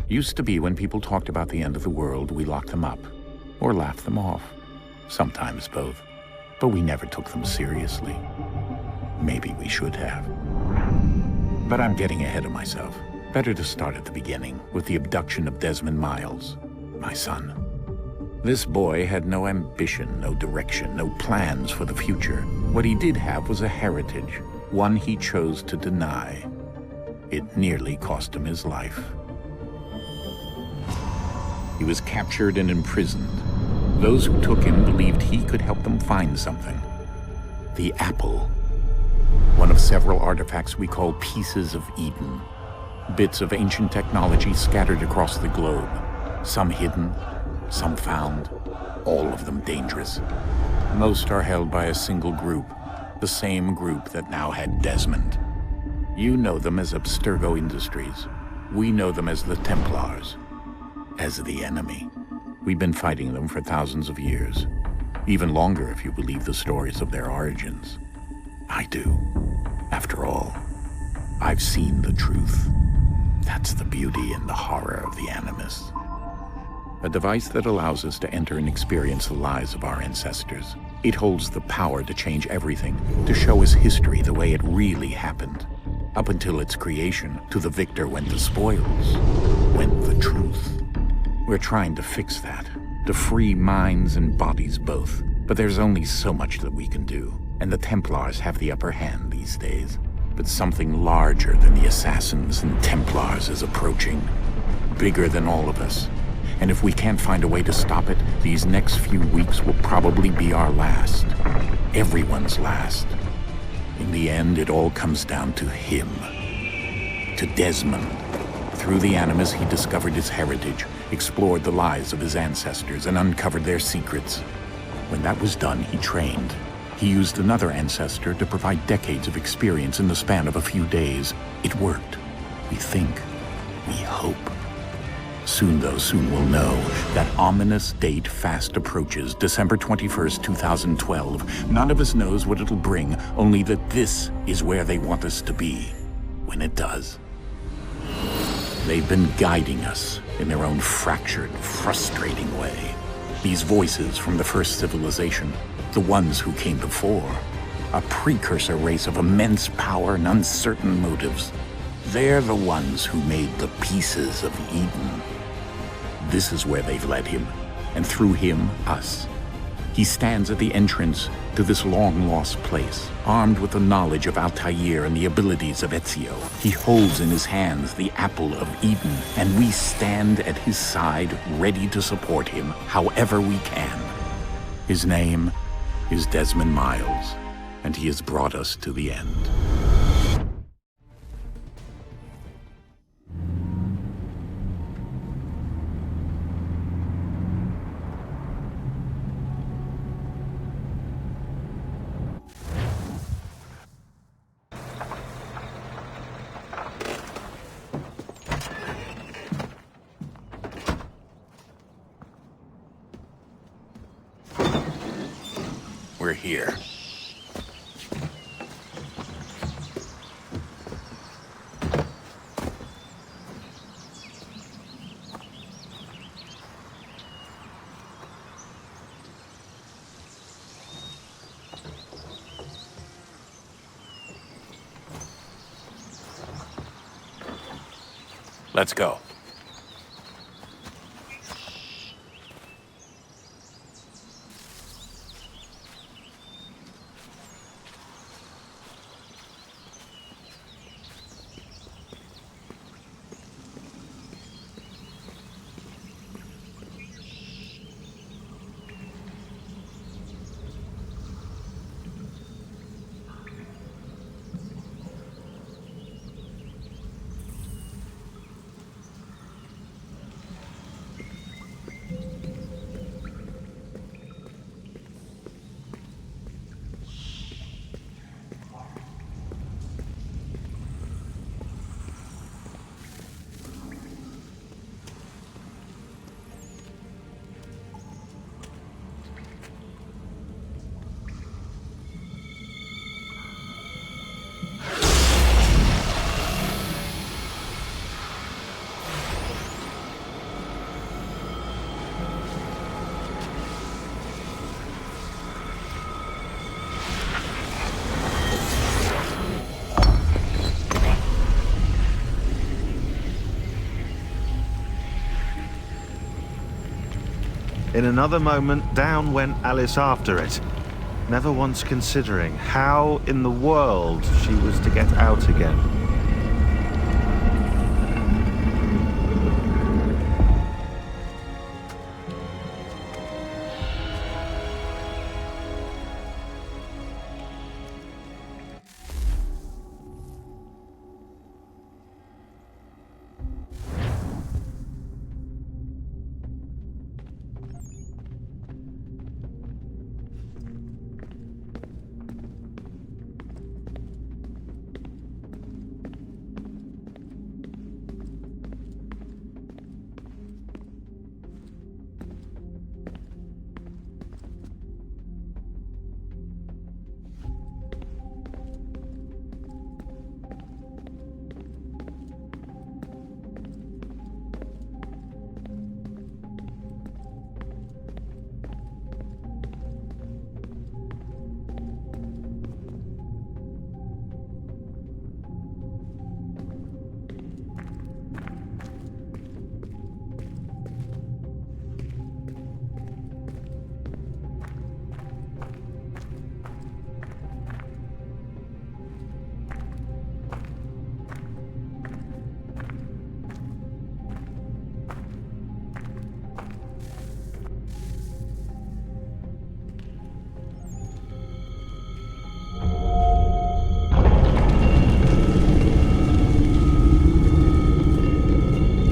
Used to be when people talked about the end of the world, we locked them up, or laughed them off. Sometimes both. But we never took them seriously. Maybe we should have. But I'm getting ahead of myself. Better to start at the beginning, with the abduction of Desmond Miles, my son. This boy had no ambition, no direction, no plans for the future. What he did have was a heritage, one he chose to deny. It nearly cost him his life. He was captured and imprisoned. Those who took him believed he could help them find something. The apple. One of several artifacts we call pieces of Eden. Bits of ancient technology scattered across the globe. Some hidden, some found, all of them dangerous. Most are held by a single group, the same group that now had Desmond. You know them as Abstergo Industries. We know them as the Templars, as the enemy. We've been fighting them for thousands of years, even longer if you believe the stories of their origins. I do. After all, I've seen the truth. That's the beauty and the horror of the Animus. A device that allows us to enter and experience the lives of our ancestors. It holds the power to change everything, to show us history the way it really happened. Up until its creation, to the victor went the spoils, went the truth. We're trying to fix that, to free minds and bodies both. But there's only so much that we can do, and the Templars have the upper hand these days. But something larger than the Assassins and Templars is approaching, bigger than all of us. And if we can't find a way to stop it, these next few weeks will probably be our last. Everyone's last. In the end, it all comes down to him. To Desmond. Through the Animus, he discovered his heritage, explored the lives of his ancestors, and uncovered their secrets. When that was done, he trained. He used another ancestor to provide decades of experience in the span of a few days. It worked. We think. We hope. Soon we'll know. That ominous date fast approaches, December 21st, 2012. None of us knows what it'll bring, only that this is where they want us to be, when it does. They've been guiding us in their own fractured, frustrating way. These voices from the first civilization, the ones who came before, a precursor race of immense power and uncertain motives. They're the ones who made the pieces of Eden. This is where they've led him, and through him, us. He stands at the entrance to this long-lost place, armed with the knowledge of Altair and the abilities of Ezio. He holds in his hands the apple of Eden, and we stand at his side, ready to support him however we can. His name is Desmond Miles, and he has brought us to the end. We're here. Let's go. In another moment, down went Alice after it, never once considering how in the world she was to get out again.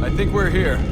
I think we're here.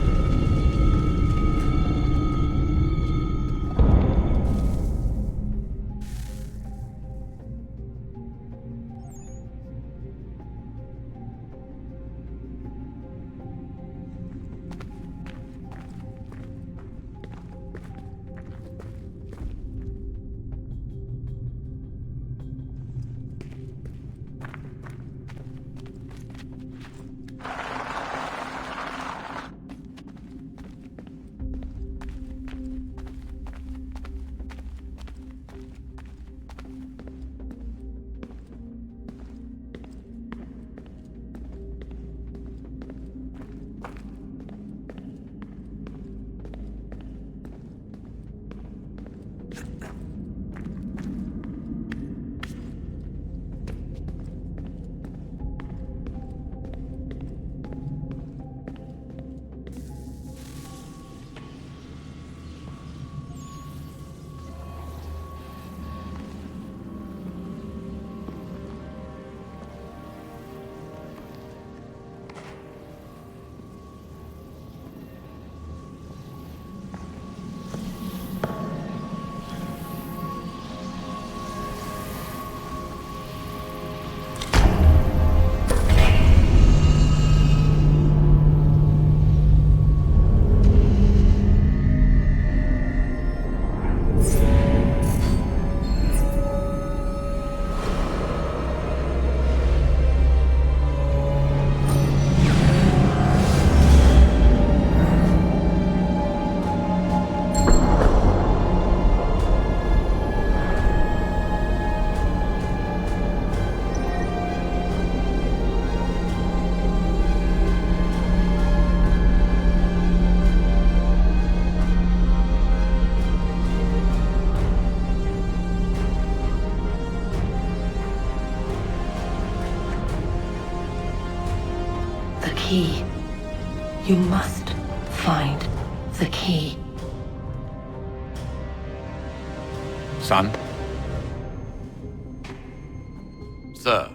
Key. You must find the key. Son? Sir.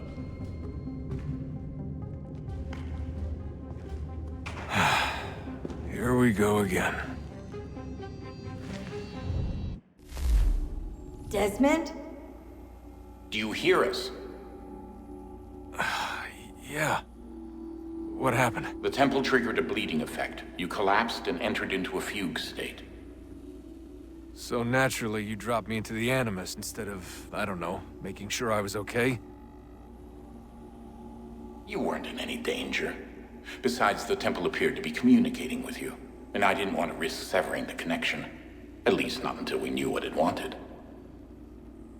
Here we go again. Desmond? Do you hear us? Yeah. What happened? The temple triggered a bleeding effect. You collapsed and entered into a fugue state. So naturally, you dropped me into the Animus instead of, I don't know, making sure I was okay? You weren't in any danger. Besides, the temple appeared to be communicating with you, and I didn't want to risk severing the connection. At least not until we knew what it wanted.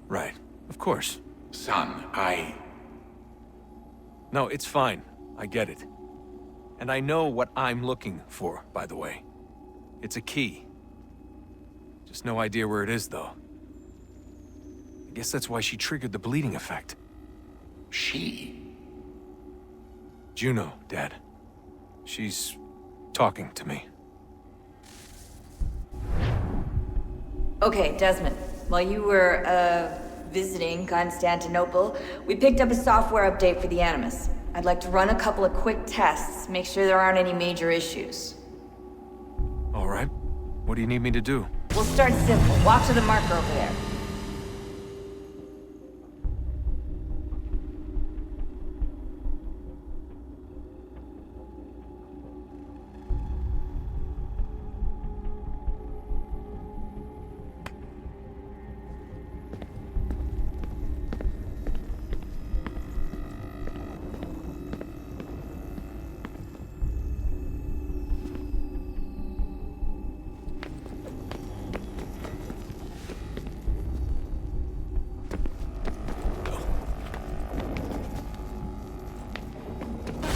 Right. Of course. Son, No, it's fine. I get it. And I know what I'm looking for, by the way. It's a key. Just no idea where it is, though. I guess that's why she triggered the bleeding effect. She? Juno, Dad. She's talking to me. Okay, Desmond. While you were, visiting Constantinople, we picked up a software update for the Animus. I'd like to run a couple of quick tests, make sure there aren't any major issues. All right. What do you need me to do? We'll start simple. Walk to the marker over there.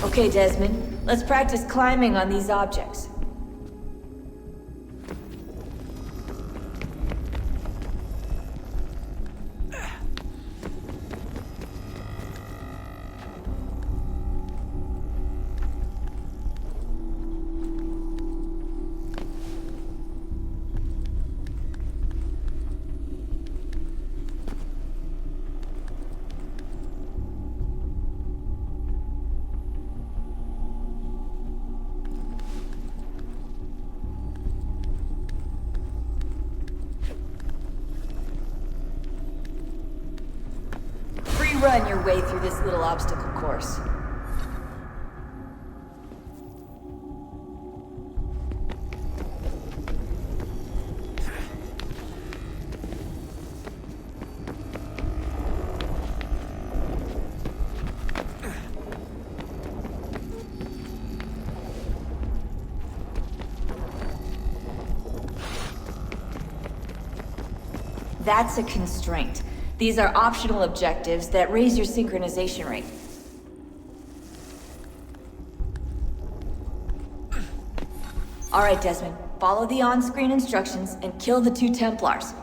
Okay, Desmond. Let's practice climbing on these objects. Run your way through this little obstacle course. That's a constraint. These are optional objectives that raise your synchronization rate. All right, Desmond. Follow the on-screen instructions and kill the 2 Templars.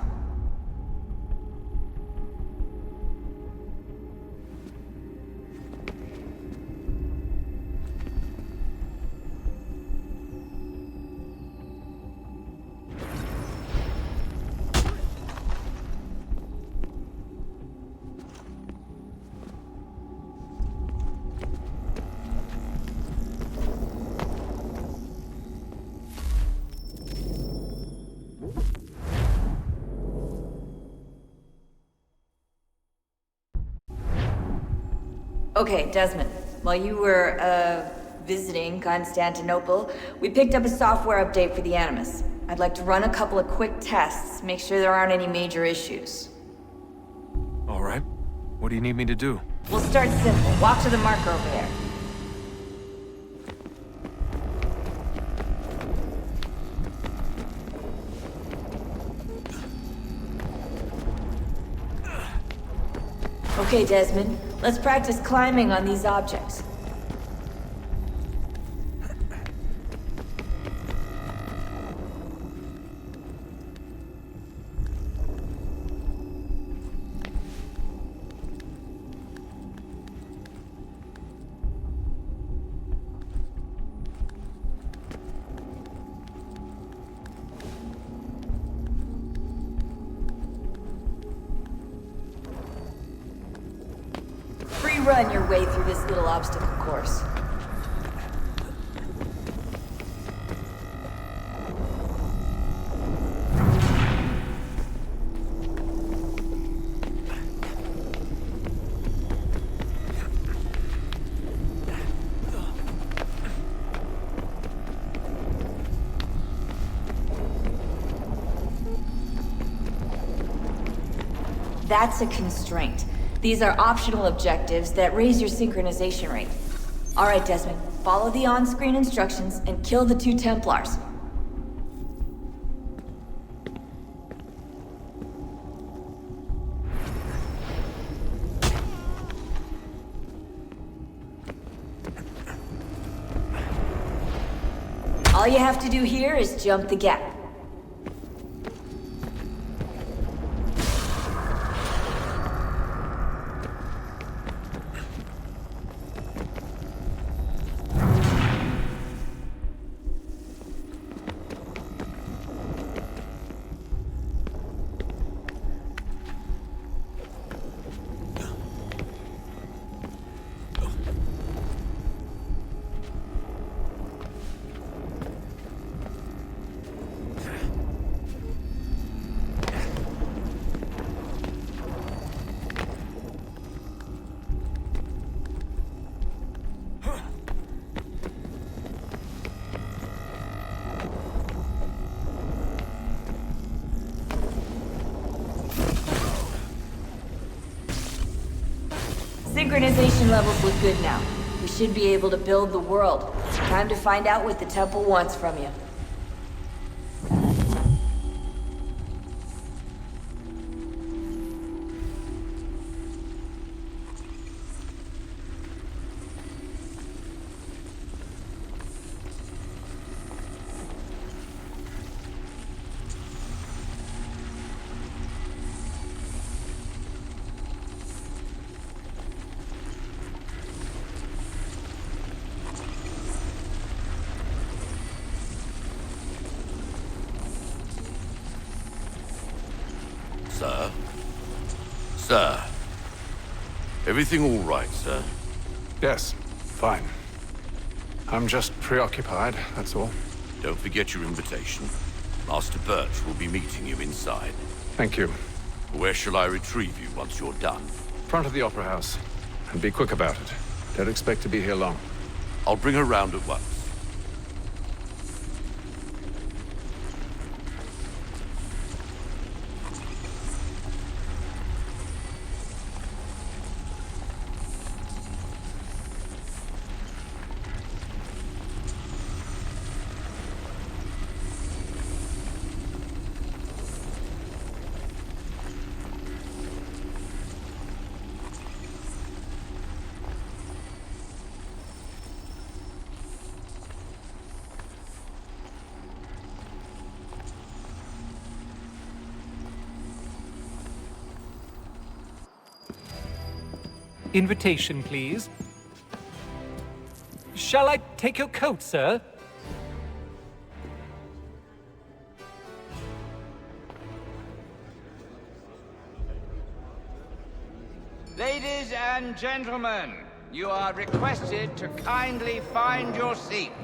Okay, Desmond. While you were, visiting Constantinople, we picked up a software update for the Animus. I'd like to run a couple of quick tests, make sure there aren't any major issues. All right. What do you need me to do? We'll start simple. Walk to the marker over there. Okay, Desmond. Let's practice climbing on these objects. Run your way through this little obstacle course. That's a constraint. These are optional objectives that raise your synchronization rate. All right, Desmond. Follow the on-screen instructions and kill the 2 Templars. All you have to do here is jump the gap. Synchronization levels look good now. We should be able to build the world. Time to find out what the temple wants from you. Sir? Sir? Everything all right, sir? Yes, fine. I'm just preoccupied, that's all. Don't forget your invitation. Master Birch will be meeting you inside. Thank you. Where shall I retrieve you once you're done? Front of the Opera House. And be quick about it. Don't expect to be here long. I'll bring her round at once. Invitation, please. Shall I take your coat, sir? Ladies and gentlemen, you are requested to kindly find your seats.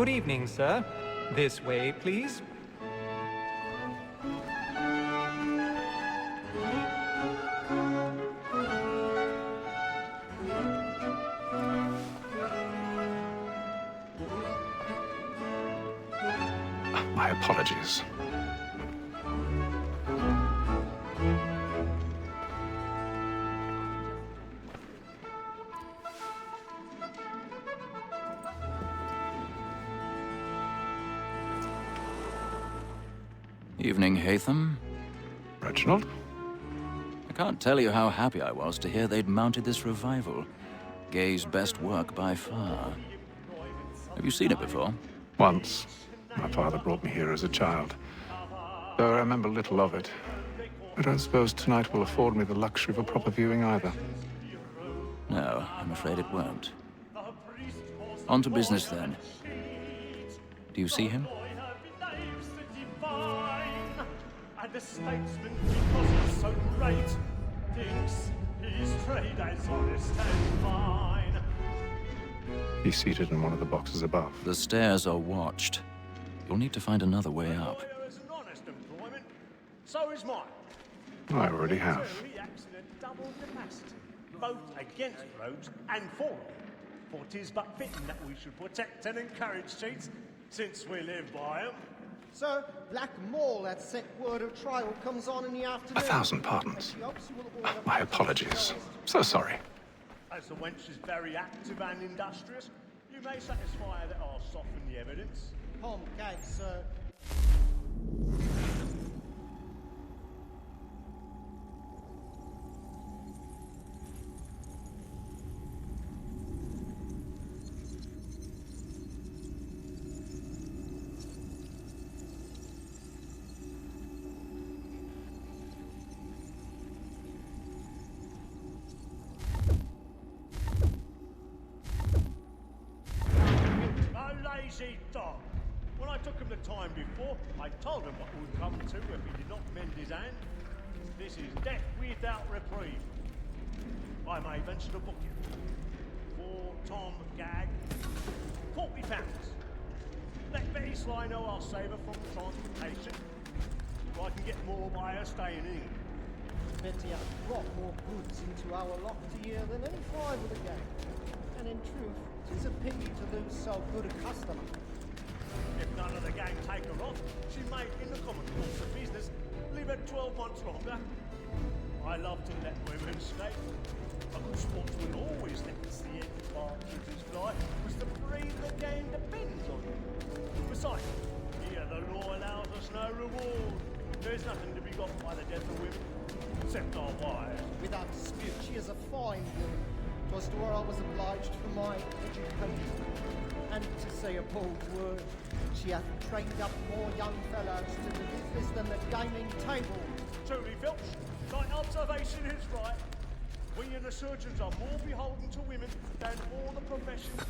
Good evening, sir. This way, please. My apologies. Evening, Hatham. Reginald? I can't tell you how happy I was to hear they'd mounted this revival. Gay's best work by far. Have you seen it before? Once. My father brought me here as a child. Though I remember little of it. I don't suppose tonight will afford me the luxury of a proper viewing either. No, I'm afraid it won't. On to business, then. Do you see him? And the statesman, because he's so great, thinks his trade as honest and fine. He's seated in one of the boxes above. The stairs are watched. You'll need to find another way up. Lawyer is an honest employment, so is mine. I already have. So he acts in a double capacity, both against rogues and for them. For 'tis but fitting that we should protect and encourage cheats, since we live by 'em. Sir, Black Mall at set word of trial comes on in the afternoon. 1,000 pardons. My apologies. So sorry. As the wench is very active and industrious, you may satisfy her that I'll soften the evidence. Palm gag, sir. Lazy dog. When I took him the time before, I told him what would come to if he did not mend his hand. This is death without reprieve. I may venture to book you. For Tom Gag, £40. Let Betty Sly know I'll save her from transportation, so I can get more by her staying in. Betty has brought more goods into our locked year than any five of the gang. And in truth, 'tis a pity to lose so good a customer. If none of the gang take her off, she may, in the common course of business, live her 12 months longer. I love to let women escape. A good sportsman always lets the end partridges fly, because the breed of the game depends on it. Besides, here the law allows us no reward. There's nothing to be got by the death of women, except our wives. Without dispute, she is a fine woman. 'Twas to her I was obliged for my education. And to say a bold word, she hath trained up more young fellows to the business than the gaming table. Truly, Filch, thy observation is right. We and the surgeons are more beholden to women than all the professions.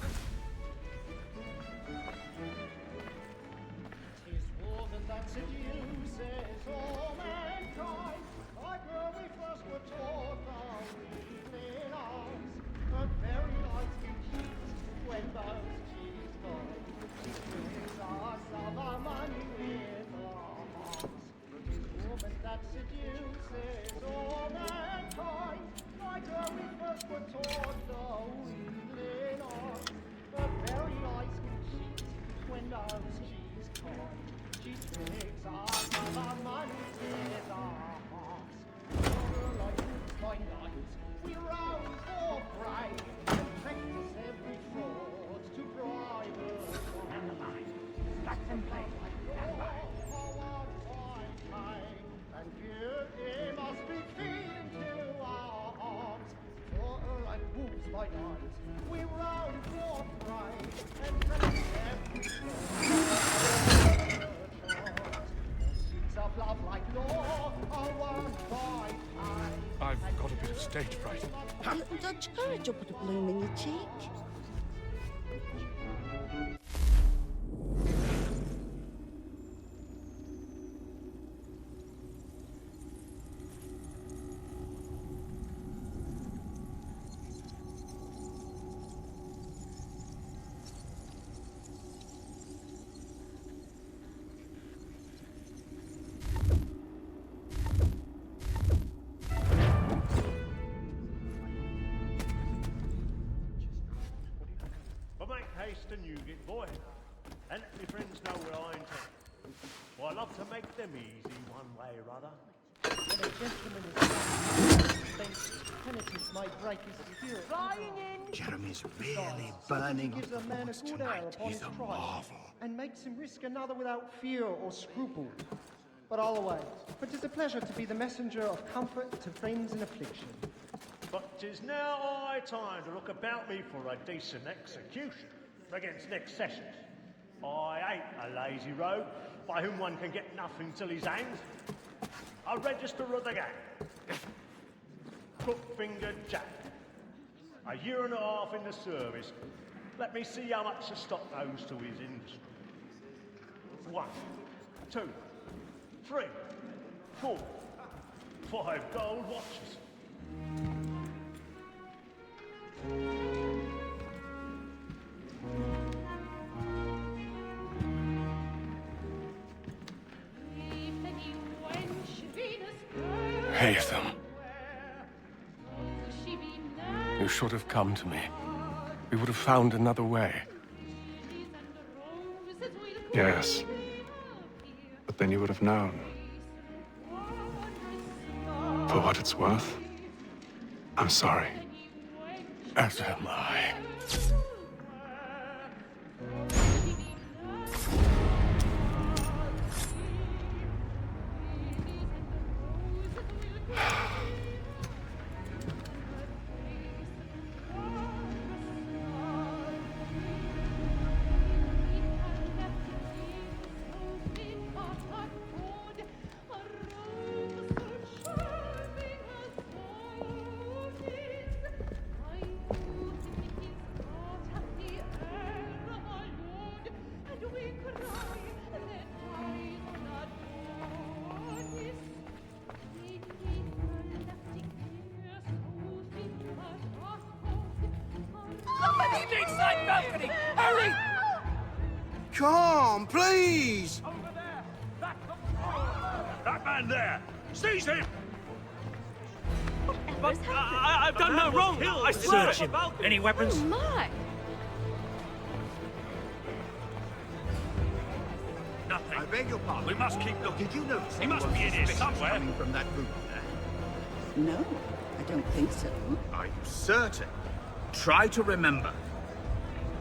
'Tis woman that seduces all mankind. Like her we first were taught our evening arms. Her very lights can cheat when those cheats fall. She fills us of our money with our hearts. 'Tis woman that seduces all mankind. Like her we first were taught our evening arms. Her very eyes can cheat when those cheats fall. She tricks us of our money with our hearts. Like by night, we rouse for pride and practice every fraud to bribe us. And the mind, let them play like that mind. And beauty must be feeding to our arms. For like wolves by night, we rouse for pride and practice every fraud. Seeds of love like law are won by time. I've got a bit of stage fright. Don't you courage or put a bloom in your cheek? I love to make them easy one way or other. When a gentleman is spent, penitence might break his spirit. Flying in! Jeremy's really burning gives a up the man a woods good tonight. air upon He's his a trial, marvel. and makes him risk another without fear or scruple. But I'll await. For 'tis a pleasure to be the messenger of comfort to friends in affliction. But 'tis now high time to look about me for a decent execution against next sessions. I ain't a lazy rogue by whom one can get nothing till he's hanged. A register of the gang. Crook-fingered Jack. A year and a half in the service. Let me see how much the stock owes to his industry. 1, 2, 3, 4, 5 gold watches. Haytham. You should have come to me. We would have found another way. Yes. But then you would have known. For what it's worth, I'm sorry. As am I. Inside balcony! Hurry! Come, please! That man there! Seize him! But I've done no wrong! I swear! Search him. Any weapons? Oh my! Nothing. I beg your pardon. We must keep looking. Did you notice He must be in here somewhere. Coming from that room there? No, I don't think so. Are you certain? Try to remember.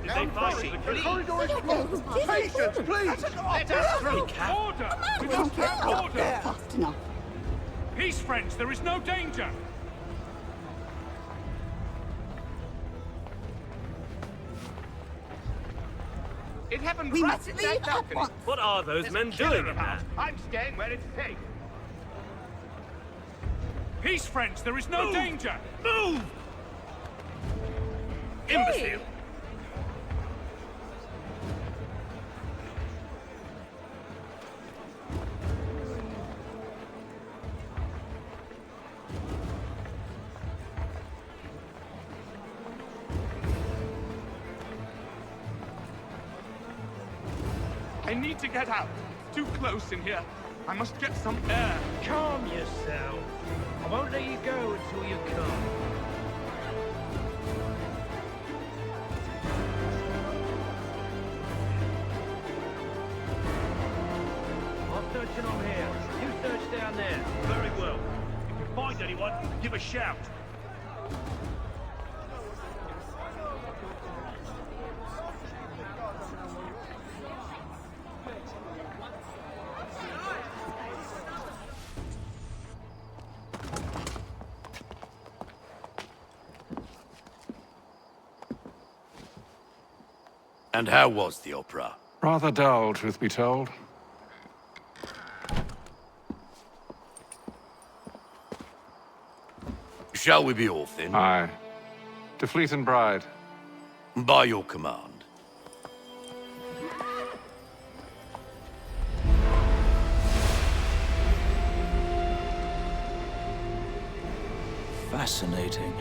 Did they find the The key? corridor is closed. Patience, please! Let us through! Order! We We must can't get have up order! there fast enough. Peace, friends! There is no danger! It happened We right must in leave that at balcony. once. What are those There's men a killer doing in about. there? I'm staying where it's safe. Peace, friends! There is no danger! Move! Imbecile! I need to get out. It's too close in here. I must get some air. Calm yourself. I won't let you go until you come. I'm searching on here. You search down there. Very well. If you find anyone, give a shout. And how was the opera? Rather dull, truth be told. Shall we be off then? Aye. To Fleet and Bride. By your command. Fascinating.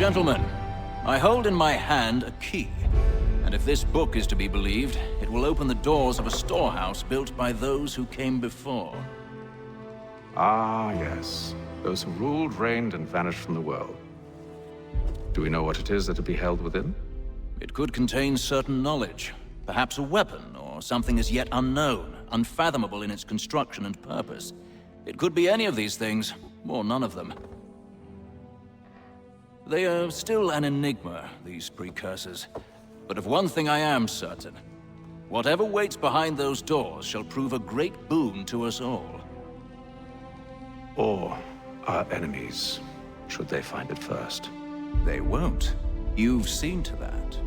Gentlemen, I hold in my hand a key. And if this book is to be believed, it will open the doors of a storehouse built by those who came before. Ah, yes. Those who ruled, reigned, and vanished from the world. Do we know what it is that will be held within? It could contain certain knowledge. Perhaps a weapon, or something as yet unknown, unfathomable in its construction and purpose. It could be any of these things, or none of them. They are still an enigma, these precursors. But of one thing I am certain. Whatever waits behind those doors shall prove a great boon to us all. Or our enemies, should they find it first. They won't. You've seen to that.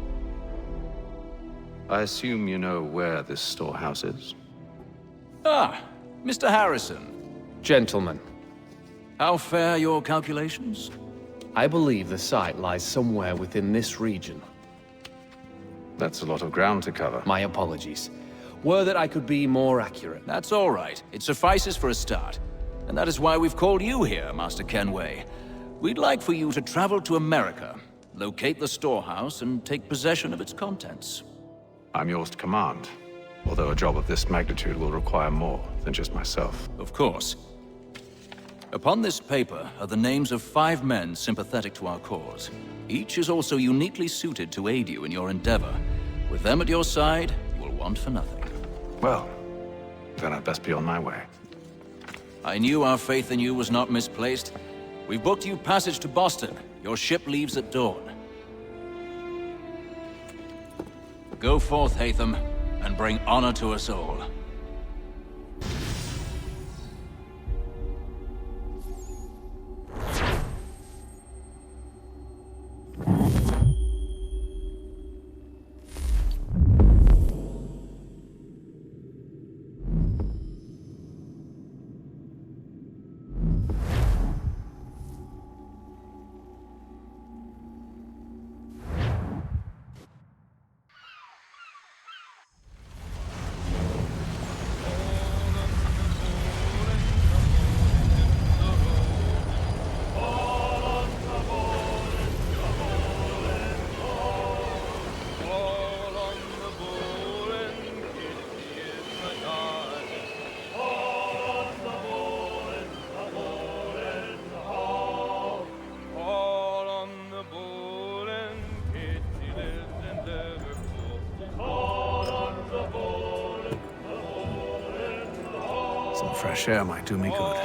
I assume you know where this storehouse is? Ah, Mr. Harrison. Gentlemen, How fare your calculations? I believe the site lies somewhere within this region. That's a lot of ground to cover. My apologies. Were that I could be more accurate. That's all right. It suffices for a start. And that is why we've called you here, Master Kenway. We'd like for you to travel to America, locate the storehouse, and take possession of its contents. I'm yours to command, although a job of this magnitude will require more than just myself. Of course. Upon this paper are the names of 5 men sympathetic to our cause. Each is also uniquely suited to aid you in your endeavor. With them at your side, you will want for nothing. Well, then I'd best be on my way. I knew our faith in you was not misplaced. We've booked you passage to Boston. Your ship leaves at dawn. Go forth, Hatham, and bring honor to us all. Some fresh air might do me good.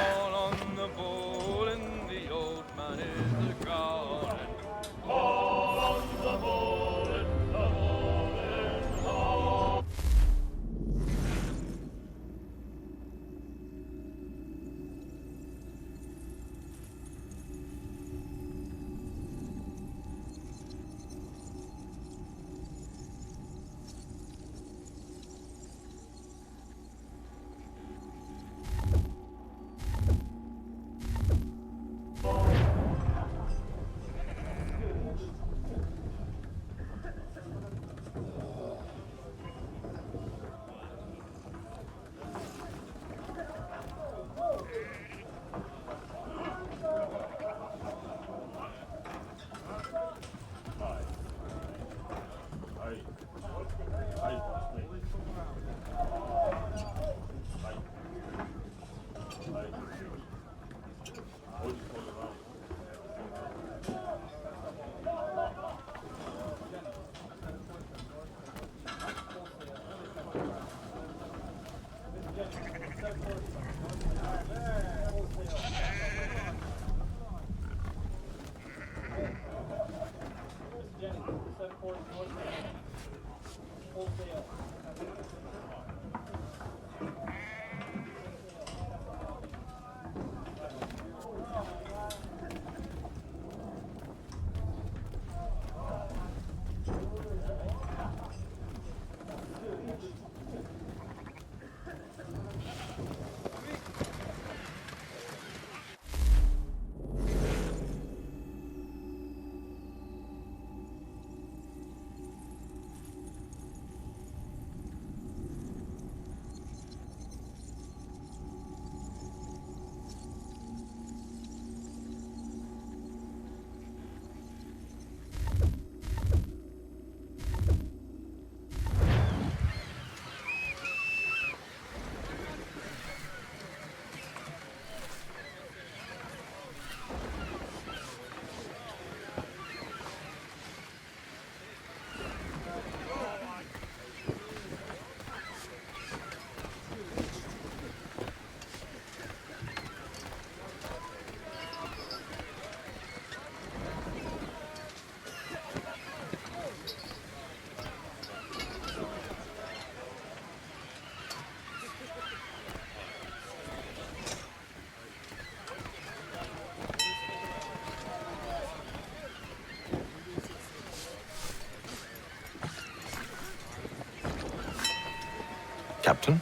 Captain.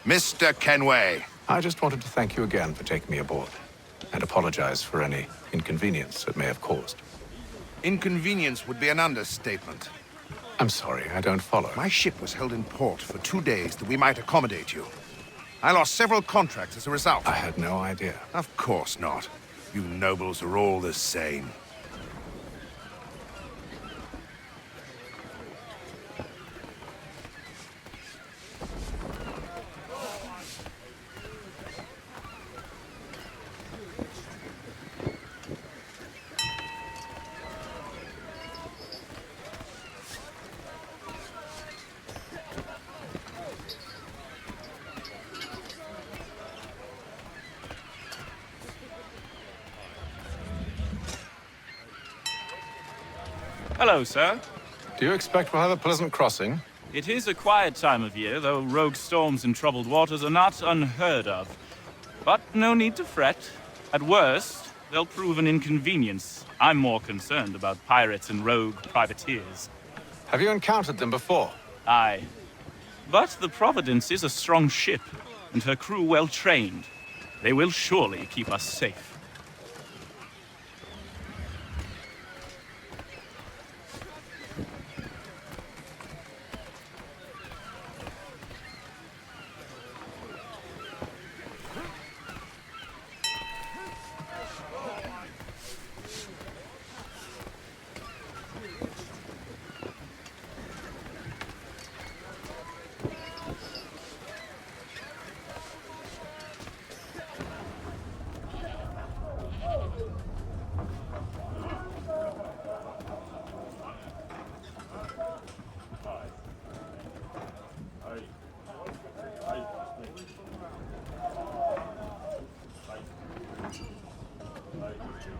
Mr. Kenway. I just wanted to thank you again for taking me aboard, and apologize for any inconvenience it may have caused. Inconvenience would be an understatement. I'm sorry, I don't follow. My ship was held in port for 2 days that we might accommodate you. I lost several contracts as a result. I had no idea. Of course not. You nobles are all the same. Hello, sir. Do you expect we'll have a pleasant crossing? It is a quiet time of year, though rogue storms and troubled waters are not unheard of. But no need to fret. At worst, they'll prove an inconvenience. I'm more concerned about pirates and rogue privateers. Have you encountered them before? Aye. But the Providence is a strong ship, and her crew well trained. They will surely keep us safe.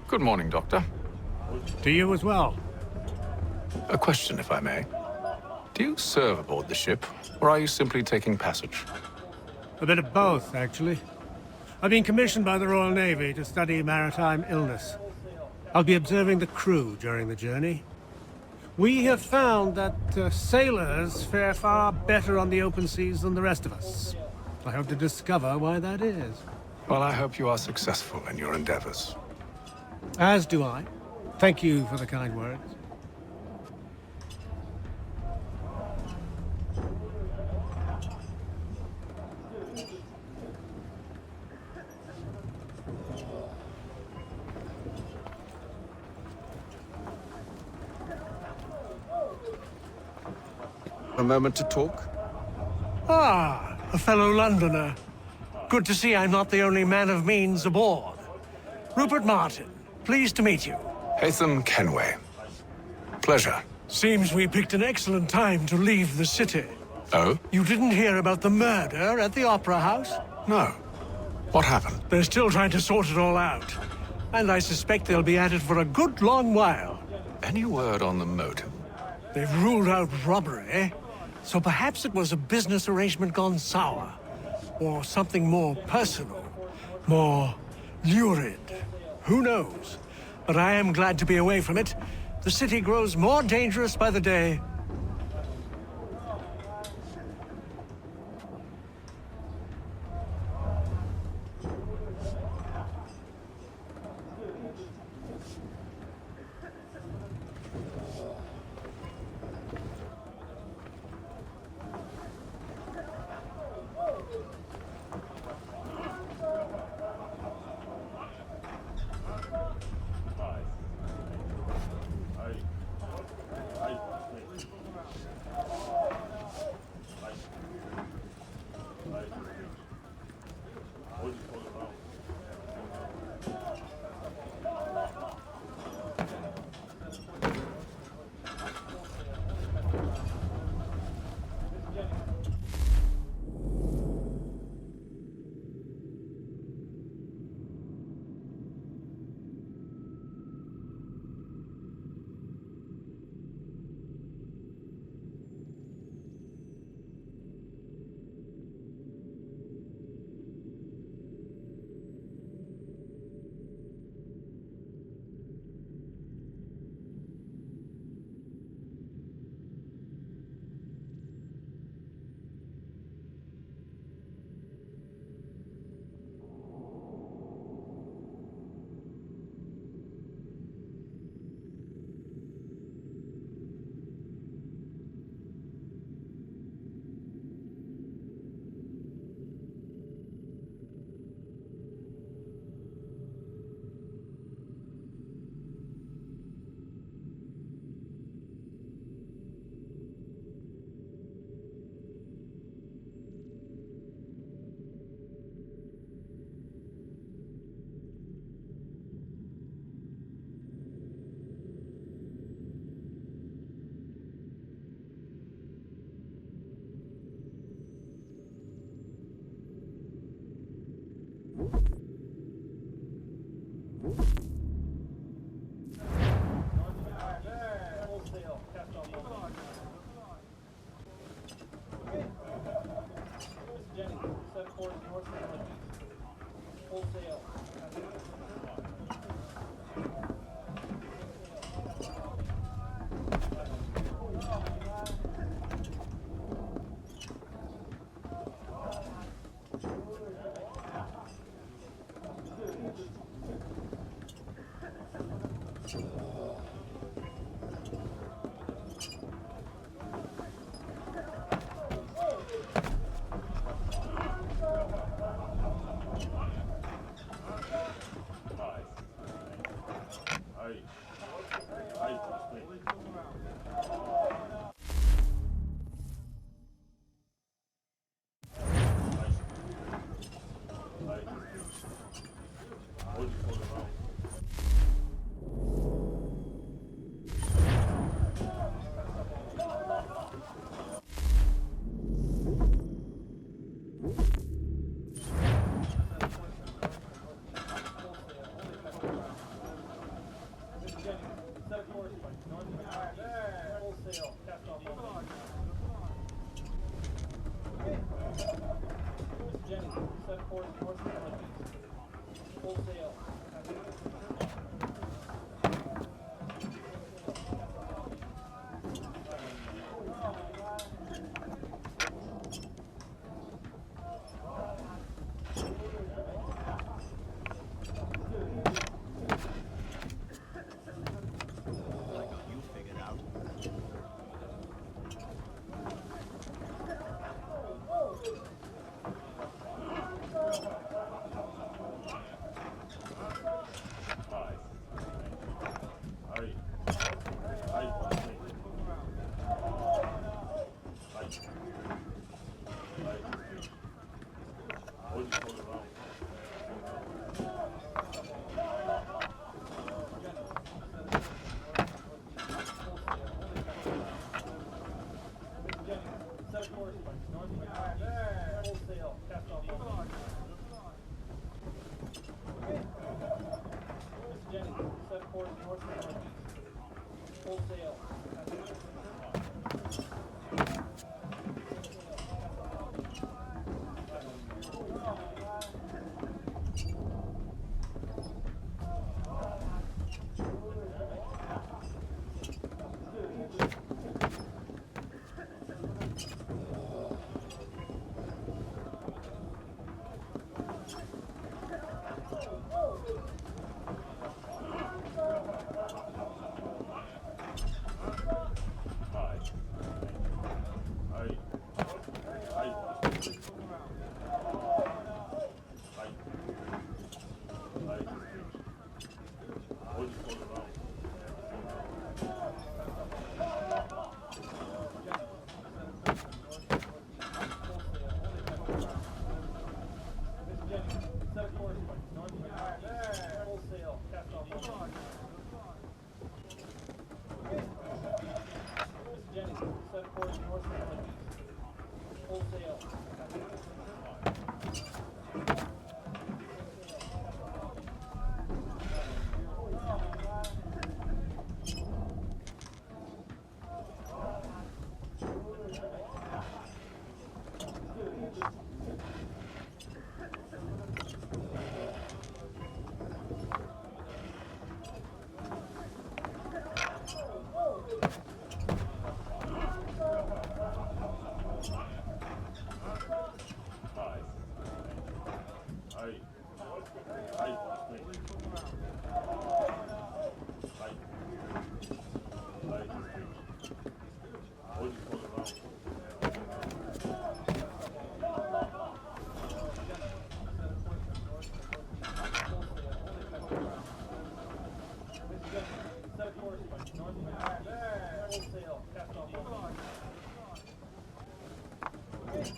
Good morning, Doctor. To you as well. A question, if I may. Do you serve aboard the ship, or are you simply taking passage? A bit of both, actually. I've been commissioned by the Royal Navy to study maritime illness. I'll be observing the crew during the journey. We have found that sailors fare far better on the open seas than the rest of us. I hope to discover why that is. Well, I hope you are successful in your endeavors. As do I. Thank you for the kind words. A moment to talk? Ah, a fellow Londoner. Good to see I'm not the only man of means aboard. Rupert Martin, pleased to meet you. Haytham Kenway. Pleasure. Seems we picked an excellent time to leave the city. Oh? You didn't hear about the murder at the Opera House? No. What happened? They're still trying to sort it all out. And I suspect they'll be at it for a good long while. Any word on the motive? They've ruled out robbery, so perhaps it was a business arrangement gone sour. Or something more personal, more lurid. Who knows? But I am glad to be away from it. The city grows more dangerous by the day.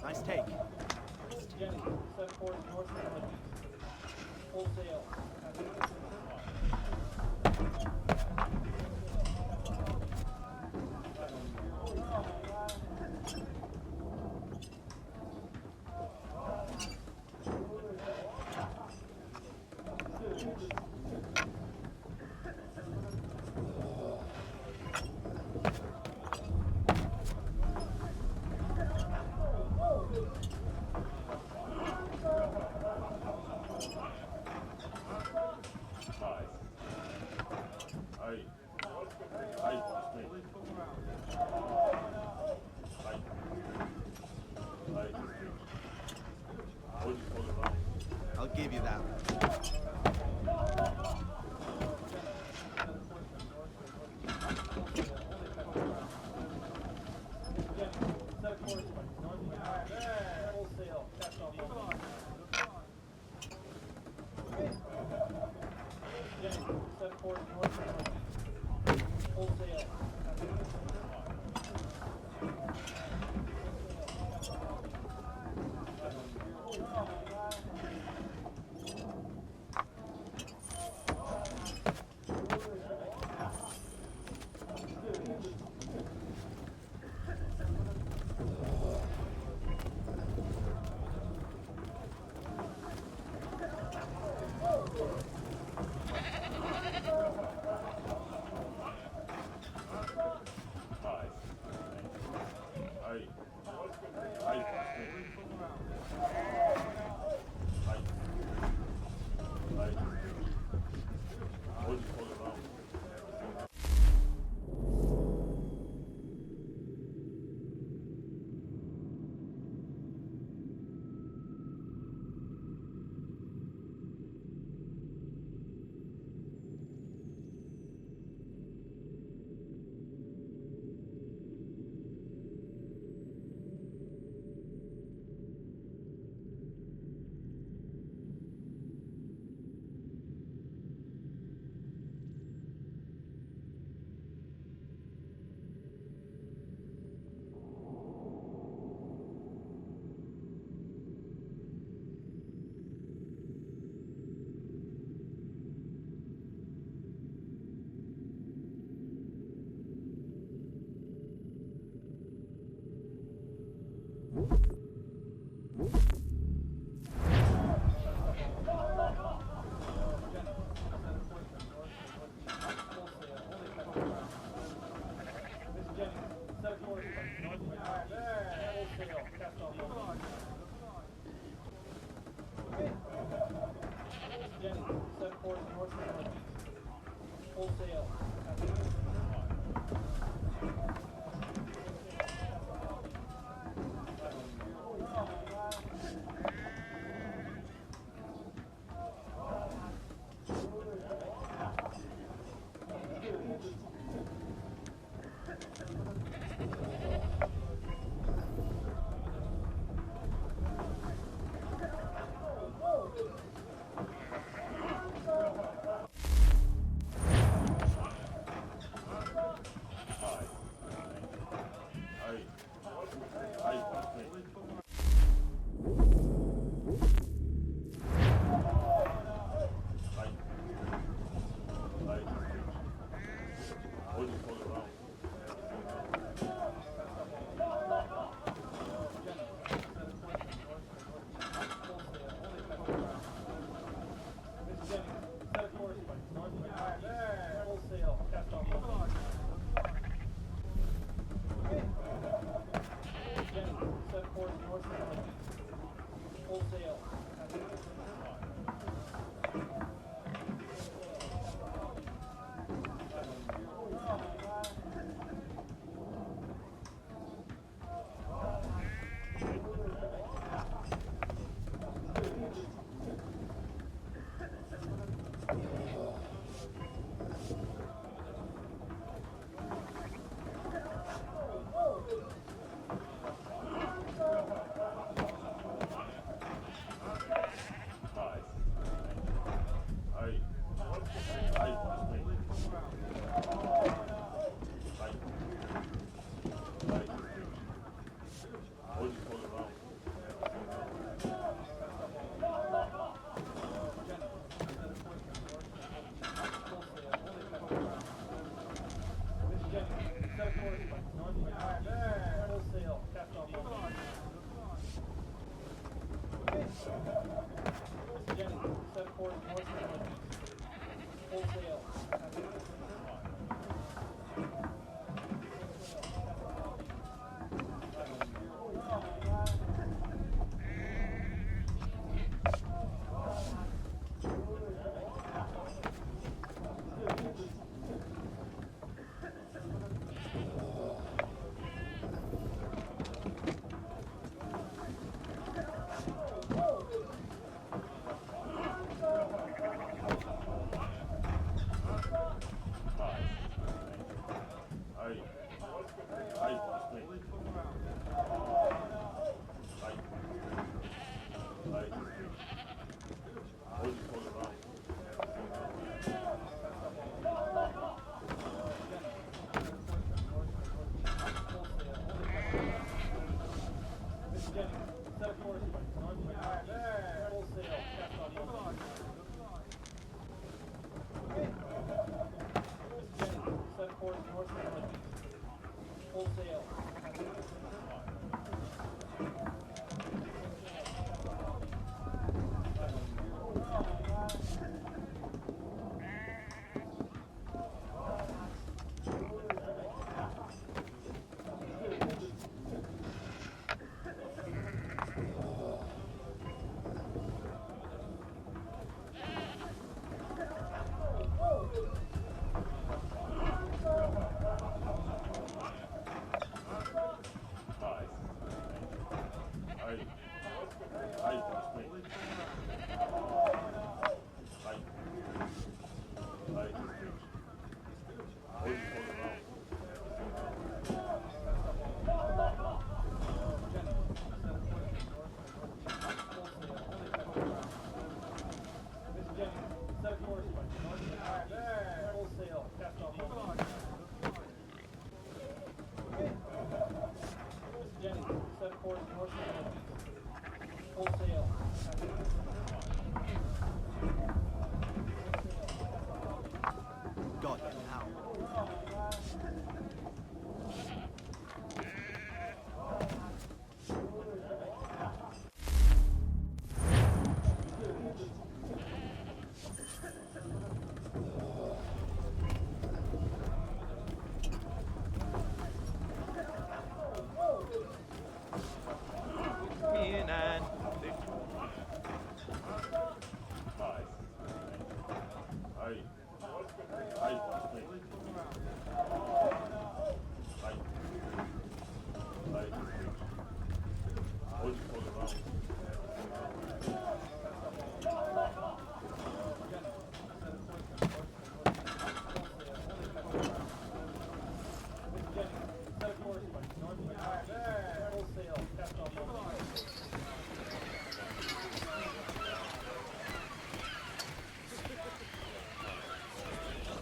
Nice take. I'll give you that.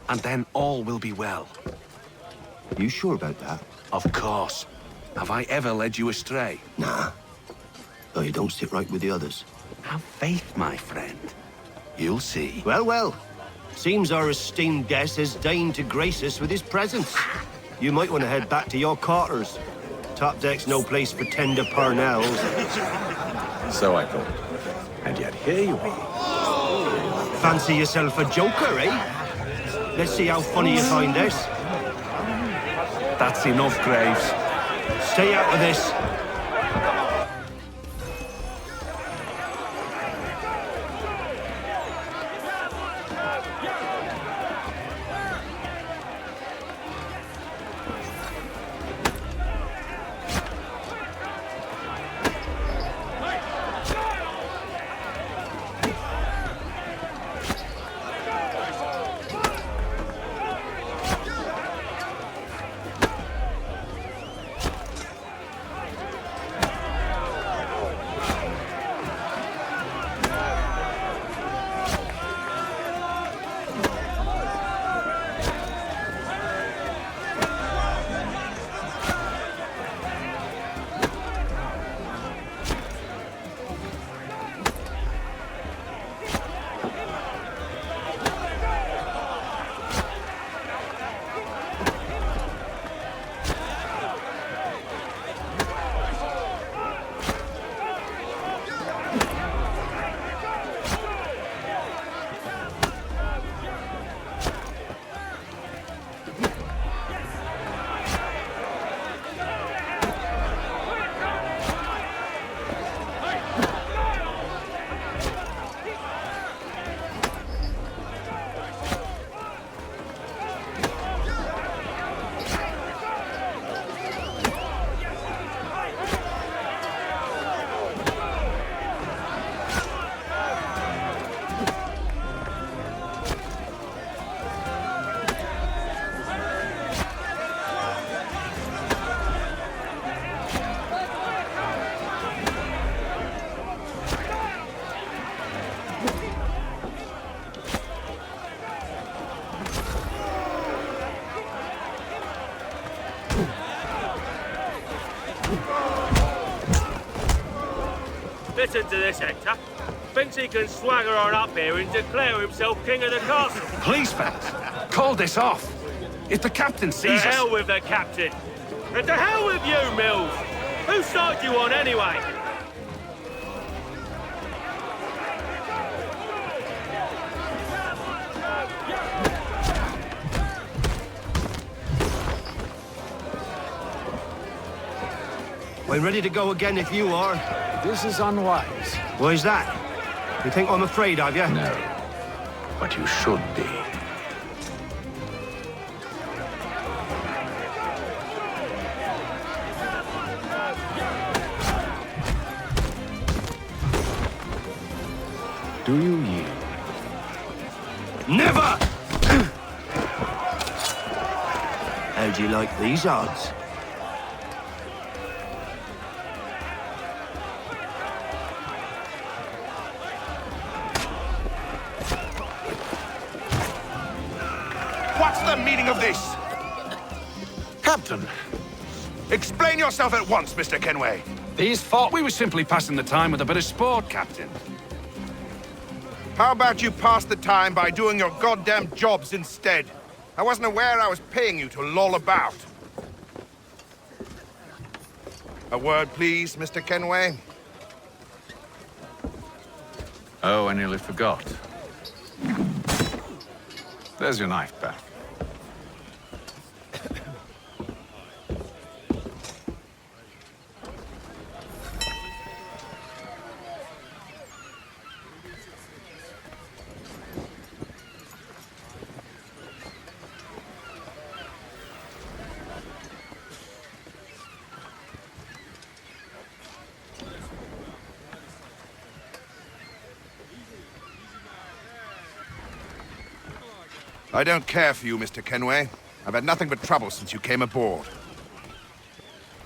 and then all will be well. You sure about that? Of course. Have I ever led you astray? Nah. Though you don't sit right with the others. Have faith, my friend. You'll see. Well, well. Seems our esteemed guest has deigned to grace us with his presence. You might want to head back to your quarters. Top deck's no place for tender parnells. So I thought. And yet here you are. Fancy yourself a joker, eh? Let's see how funny you find this. That's enough, Graves. Stay out of this. Listen to this, Hector. Thinks he can swagger on up here and declare himself king of the castle. Please, fellas, call this off. If the captain sees us... To hell with the captain. And to hell with you, Mills. Whose side you on, anyway? I'm ready to go again if you are. This is unwise. Why's that? You think I'm afraid of you? No. But you should be. Do you yield? Never! How do you like these odds? What's the meaning of this? Captain, Explain yourself at once, Mr. Kenway. these thought we were simply passing the time with a bit of sport, Captain. How about you pass the time by doing your goddamn jobs instead? I wasn't aware I was paying you to loll about. A word, please, Mr. Kenway. Oh, I nearly forgot. There's your knife back. I don't care for you, Mr. Kenway. I've had nothing but trouble since you came aboard.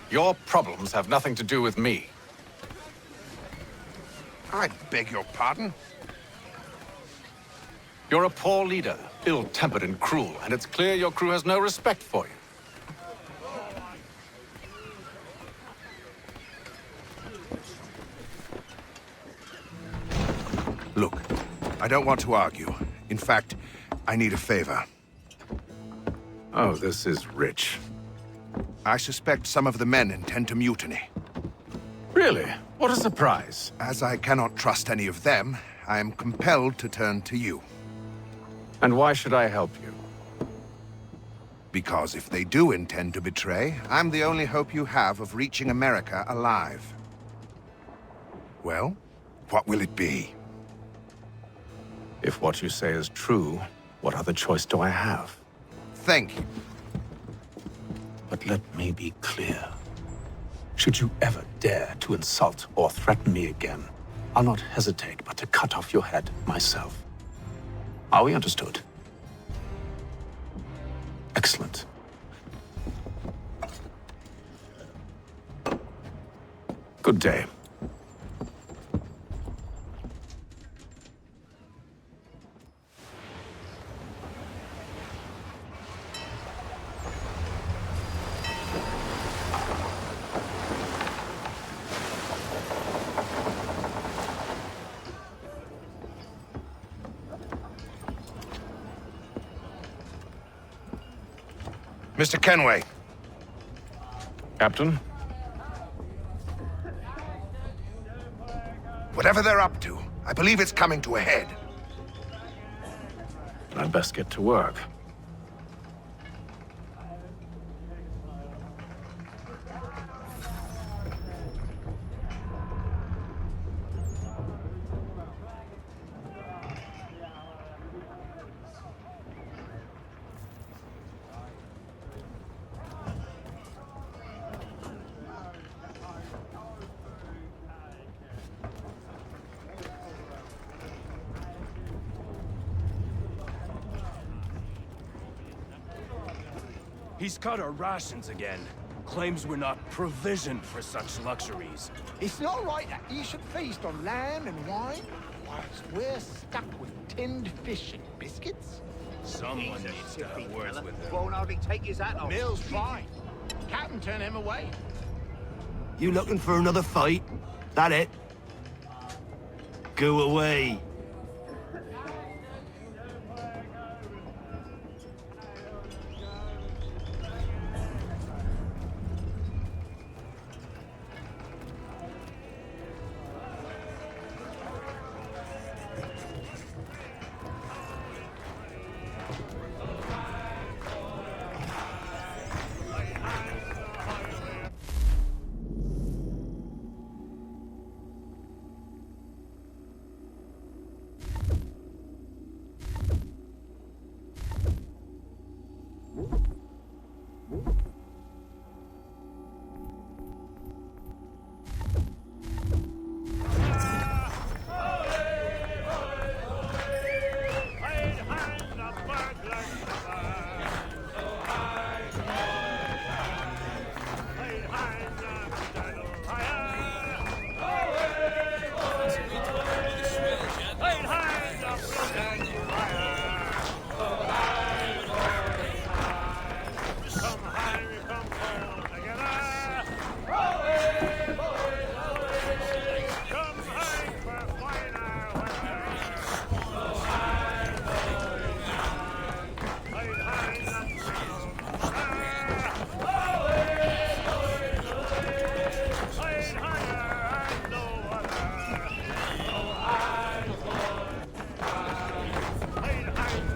Your problems have nothing to do with me. I beg your pardon? You're a poor leader, ill-tempered and cruel, and it's clear your crew has no respect for you. Look, I don't want to argue. In fact, I need a favor. Oh, this is rich. I suspect some of the men intend to mutiny. Really? What a surprise. As I cannot trust any of them, I am compelled to turn to you. And why should I help you? Because if they do intend to betray, I'm the only hope you have of reaching America alive. Well, what will it be? If what you say is true, what other choice do I have? Thank you. But let me be clear. Should you ever dare to insult or threaten me again, I'll not hesitate but to cut off your head myself. Are we understood? Excellent. Good day. Mr. Kenway. Captain? Whatever they're up to, I believe it's coming to a head. I'd best get to work. He's cut our rations again. Claims we're not provisioned for such luxuries. It's not right that you should feast on lamb and wine, whilst we're stuck with tinned fish and biscuits. Someone needs to have words with him. Won't hardly take his hat off. Mill's fine. Captain turn him away. You looking for another fight? That it? Go away.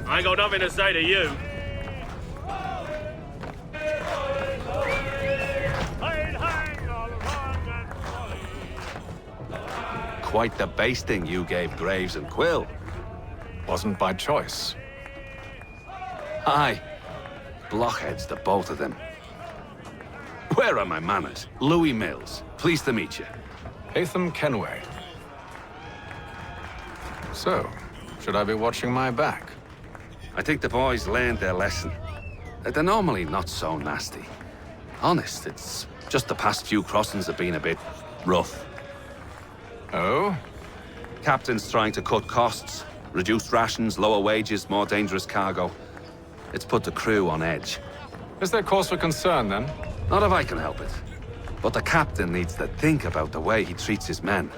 I ain't got nothing to say to you. Quite the basting you gave Graves and Quill. Wasn't by choice. Aye. Blockheads, the both of them. Where are my manners? Louis Mills. Pleased to meet you. Hatham Kenway. So, should I be watching my back? I think the boys learned their lesson. They're normally not so nasty. Honest, it's just the past few crossings have been a bit rough. Oh? Captain's trying to cut costs. Reduced rations, lower wages, more dangerous cargo. It's put the crew on edge. Is there cause for concern, then? Not if I can help it. But the captain needs to think about the way he treats his men.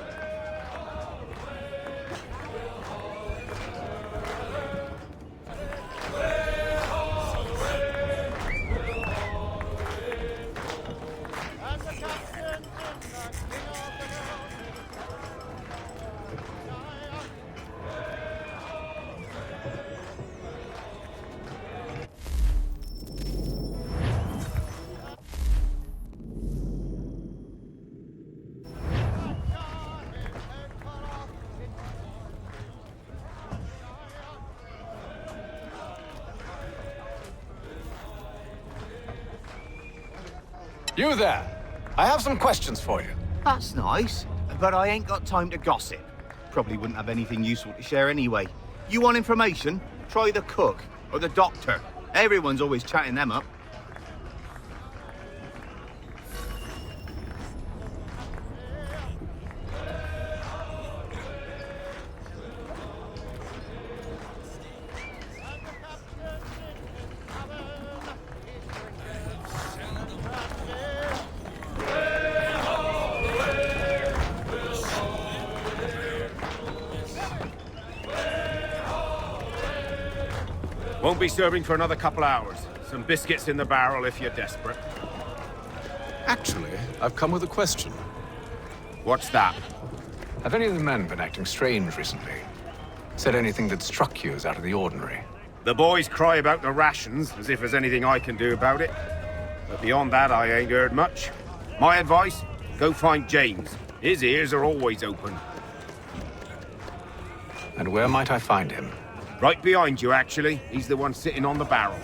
You there! I have some questions for you. That's nice, but I ain't got time to gossip. Probably wouldn't have anything useful to share anyway. You want information? Try the cook or the doctor. Everyone's always chatting them up. Won't be serving for another couple hours. Some biscuits in the barrel if you're desperate. Actually, I've come with a question. What's that? Have any of the men been acting strange recently? Said anything that struck you as out of the ordinary? The boys cry about the rations, as if there's anything I can do about it. But beyond that, I ain't heard much. My advice? Go find James. His ears are always open. And where might I find him? Right behind you, actually. He's the one sitting on the barrel.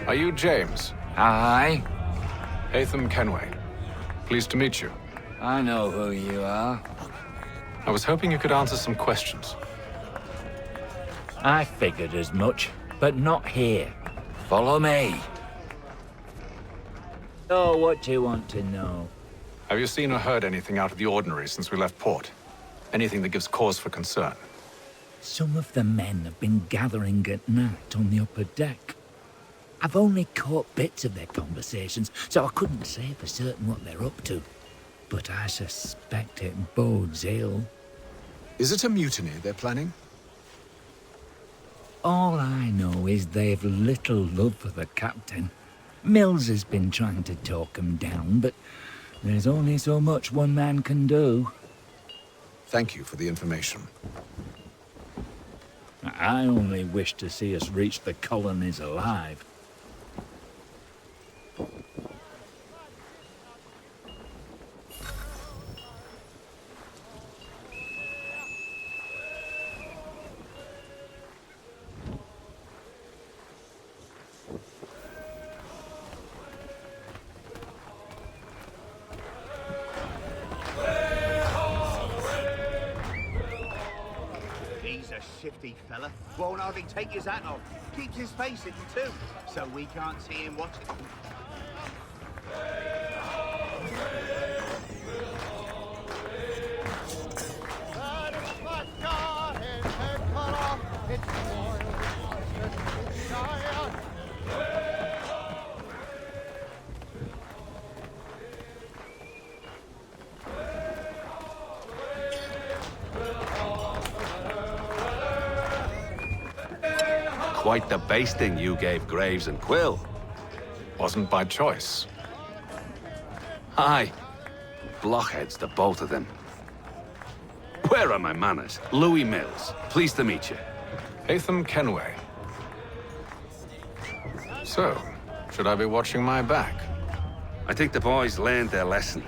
Are you James? Aye. Haytham Kenway. Pleased to meet you. I know who you are. I was hoping you could answer some questions. I figured as much, but not here. Follow me. Oh, what do you want to know? Have you seen or heard anything out of the ordinary since we left port? Anything that gives cause for concern? Some of the men have been gathering at night on the upper deck. I've only caught bits of their conversations, so I couldn't say for certain what they're up to. But I suspect it bodes ill. Is it a mutiny they're planning? All I know is they've little love for the captain. Mills has been trying to talk him down, but there's only so much one man can do. Thank you for the information. I only wish to see us reach the colonies alive. He's a shifty fella. Won't hardly take his hat off. Keeps his face hidden too, so we can't see him watching. Quite the basting you gave Graves and Quill. Wasn't by choice. Aye. Blockheads, the both of them. Where are my manners? Louis Mills. Pleased to meet you. Haytham Kenway. So, should I be watching my back? I think the boys learned their lesson.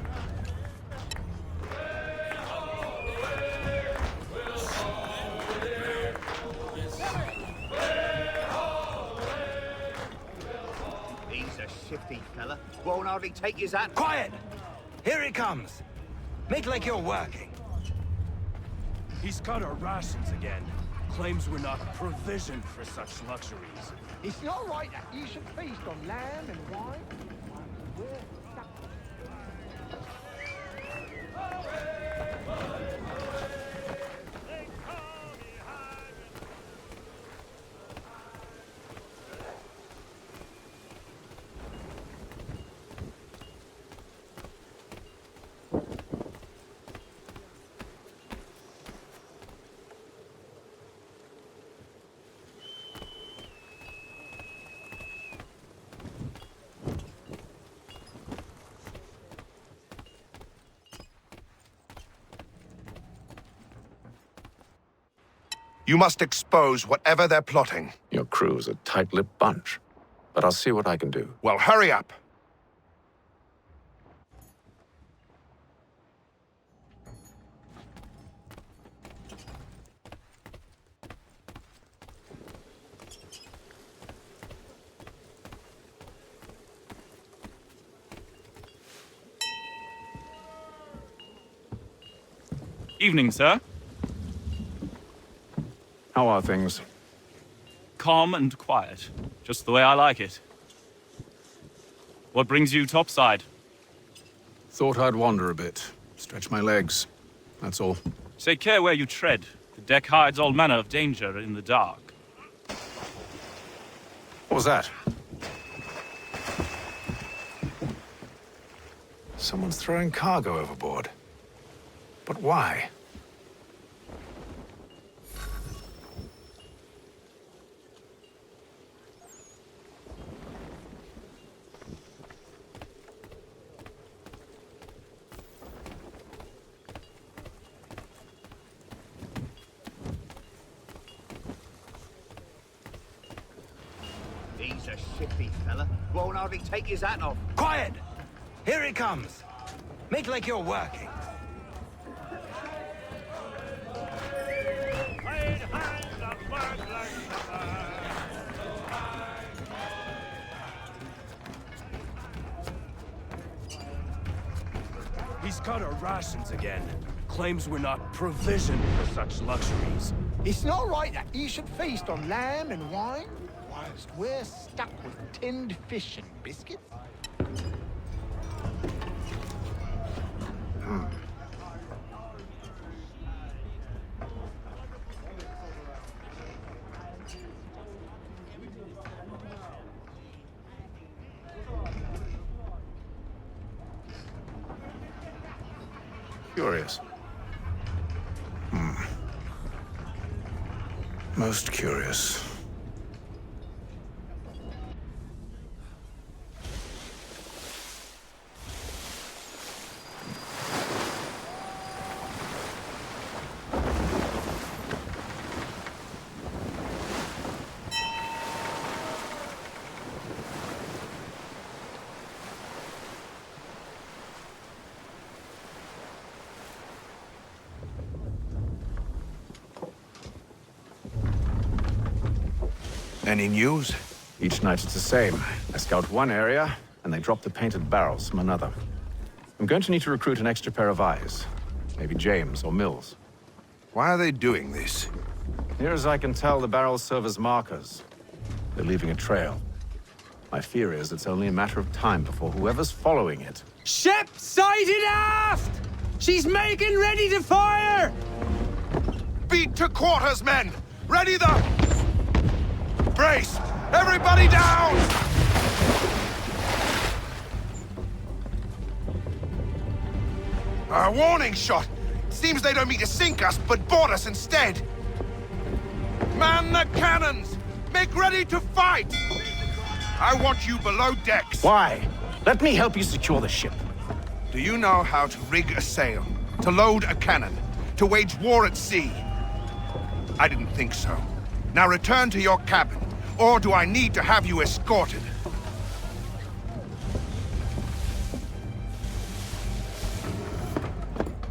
He's a shifty fella. Won't hardly take his hat. Quiet! Here he comes. Make like you're working. He's cut our rations again. Claims we're not provisioned for such luxuries. It's not right that you should feast on lamb and wine. You must expose whatever they're plotting. Your crew's a tight-lipped bunch, but I'll see what I can do. Well, hurry up. Evening, sir. How are things? Calm and quiet. Just the way I like it. What brings you topside? Thought I'd wander a bit. Stretch my legs. That's all. Take care where you tread. The deck hides all manner of danger in the dark. What was that? Someone's throwing cargo overboard. But why? He's a shifty fella. Won't hardly take his hat off. Quiet! Here he comes. Make like you're working. He's cut our rations again. Claims we're not provisioned for such luxuries. It's not right that you should feast on lamb and wine, whilst we're stuck with tinned fish and biscuits. Curious. Most curious. Any news? Each night it's the same. I scout one area, and they drop the painted barrels from another. I'm going to need to recruit an extra pair of eyes. Maybe James or Mills. Why are they doing this? Near as I can tell, the barrels serve as markers. They're leaving a trail. My fear is it's only a matter of time before whoever's following it... Ship sighted aft! She's making ready to fire! Beat to quarters, men! Ready the... Brace! Everybody down! A warning shot! Seems they don't mean to sink us, but board us instead! Man the cannons! Make ready to fight! I want you below decks. Why? Let me help you secure the ship. Do you know how to rig a sail? To load a cannon? To wage war at sea? I didn't think so. Now return to your cabin, Or do I need to have you escorted?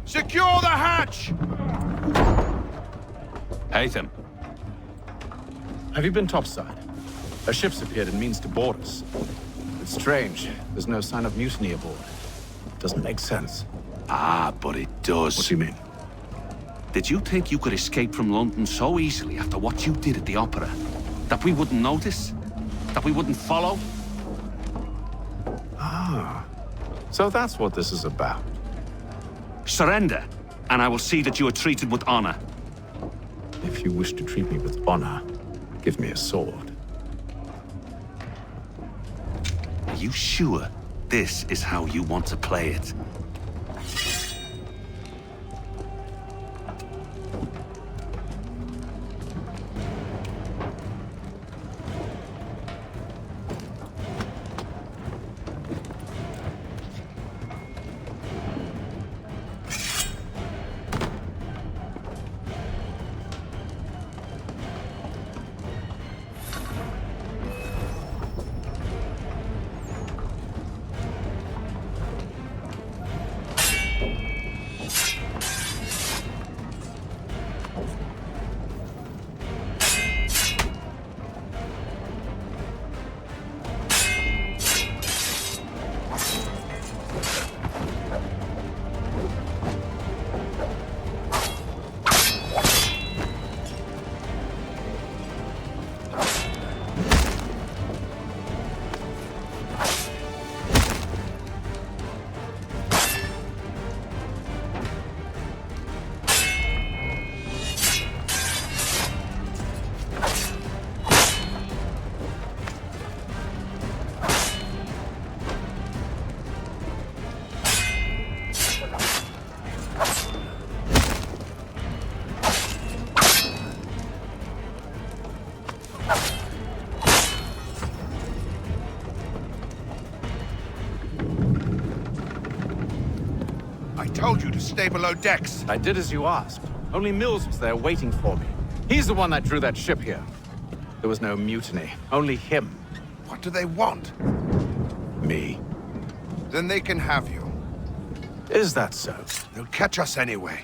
Secure the hatch! Haytham. Have you been topside? A ship's appeared and means to board us. It's strange. There's no sign of mutiny aboard. Doesn't make sense. Ah, but it does. What do you mean? Did you think you could escape from London so easily after what you did at the opera? That we wouldn't notice? That we wouldn't follow? Ah. So that's what this is about. Surrender, and I will see that you are treated with honor. If you wish to treat me with honor, give me a sword. Are you sure this is how you want to play it? I told you to stay below decks. I did as you asked. Only Mills was there waiting for me. He's the one that drew that ship here. There was no mutiny, only him. What do they want? Me. Then they can have you. Is that so? They'll catch us anyway.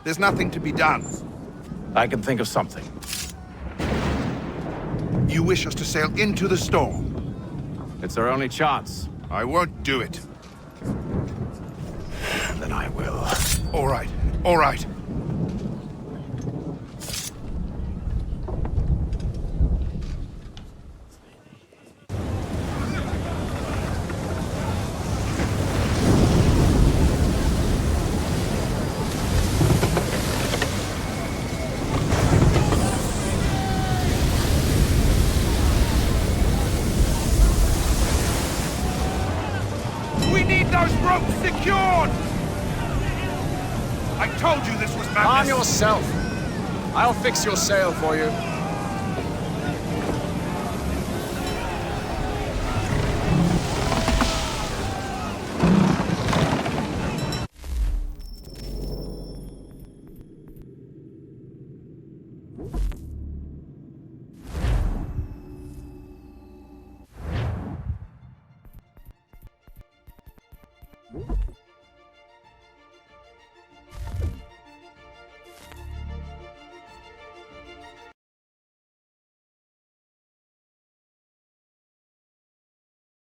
There's nothing to be done. I can think of something. You wish us to sail into the storm? It's our only chance. I won't do it. Then I will. All right, all right. We need those ropes secured! I told you this was madness! Arm yourself! I'll fix your sail for you.